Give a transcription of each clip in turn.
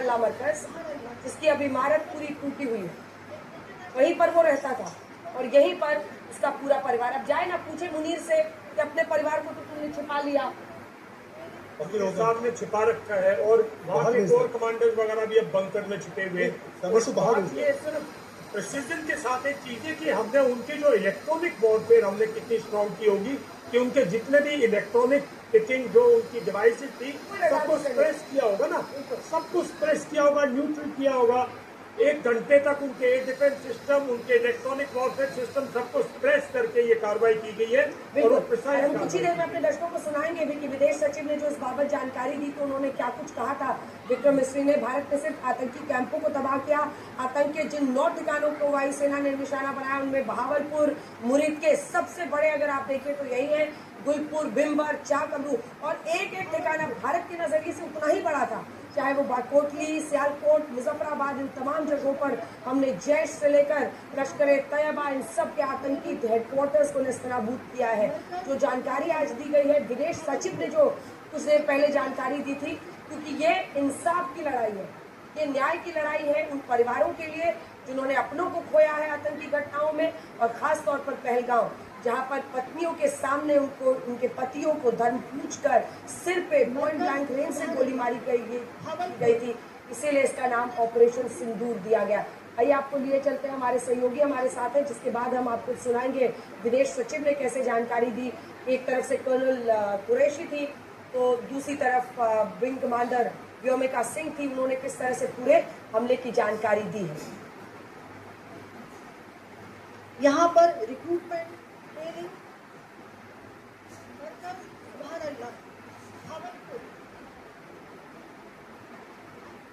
अल्लाह मरकज, जिसकी अब इमारत पूरी टूटी हुई है, वहीं पर वो रहता था और यहीं पर उसका पूरा परिवार। अब जाए ना पूछे मुनीर से कि अपने परिवार को तो तुमने छिपा लिया, अपने सामने छिपा रखा है और वहाँ के कोर कमांडर्स वगैरह भी अब बंकर में छिपे हुए। ये सिर्फ प्रिसीजन के साथ एक चीज है कि हमने उनके जो इलेक्ट्रॉनिक वॉरफेयर हमने कितनी स्ट्रॉन्ग की होगी कि उनके जितने भी इलेक्ट्रॉनिक पिचिंग जो उनकी डिवाइसेस थी सबको स्प्रेस किया होगा ना, सबको स्प्रेस किया होगा, न्यूट्रल किया होगा। 1 घंटे तक उनके एयर डिफेंस सिस्टम, उनके इलेक्ट्रॉनिक वॉरफेयर सिस्टम सबको स्प्रेस करके ये कार्रवाई की गई है। और वो प्रिसाइज कुछ ही देर में अपने दर्शकों को सुनाएंगे भी कि विदेश सचिव ने जो इस बाबत जानकारी दी तो उन्होंने क्या कुछ कहा था। विक्रम मिस्री ने भारत में सिर्फ आतंकी कैंपों को तबाह किया, आतंक के जिन 9 ठिकानों को वायुसेना ने निशाना बनाया उनमें बहावलपुर, मुरीद के सबसे बड़े अगर आप देखें तो यही है, गुलपुर, बिम्बर, चाकमरू, और एक एक ठिकाना भारत के नजरिए से उतना ही बड़ा था, चाहे वो कोटली, सियालकोट, मुजफ्फराबाद, इन तमाम जगहों पर हमने जैश से लेकर लश्कर-ए-तैयबा इन सब के आतंकी हेडक्वार्टर्स को नेस्तनाबूद किया है। जो जानकारी आज दी गई है, विदेश सचिव ने जो कुछ देर पहले जानकारी दी थी, क्योंकि ये इंसाफ की लड़ाई है, ये न्याय की लड़ाई है उन परिवारों के लिए जिन्होंने अपनों को खोया है आतंकी घटनाओं में, और खास तौर पर पहलगांव, जहां पर पत्नियों के सामने उनको, उनके पतियों को धर्म पूछकर सिर पे पॉइंट ब्लैंक रेंज से गोली मारी गई थी। इसीलिए इसका नाम ऑपरेशन सिंदूर दिया गया। आइए आपको लिए चलते हैं, हमारे सहयोगी हमारे साथ हैं, जिसके बाद हम आपको सुनाएंगे विदेश सचिव ने कैसे जानकारी दी। एक तरफ से कर्नल कुरैशी थी तो दूसरी तरफ विंग कमांडर व्योमिका सिंह थी, उन्होंने किस तरह से पूरे हमले की जानकारी दी है। यहाँ पर recruitment, training,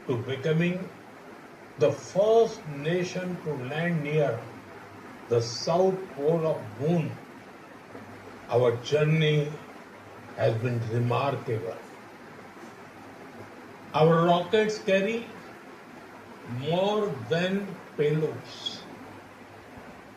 to becoming the first nation to land near the south pole of moon, our journey has been remarkable. Our rockets carry more than payloads.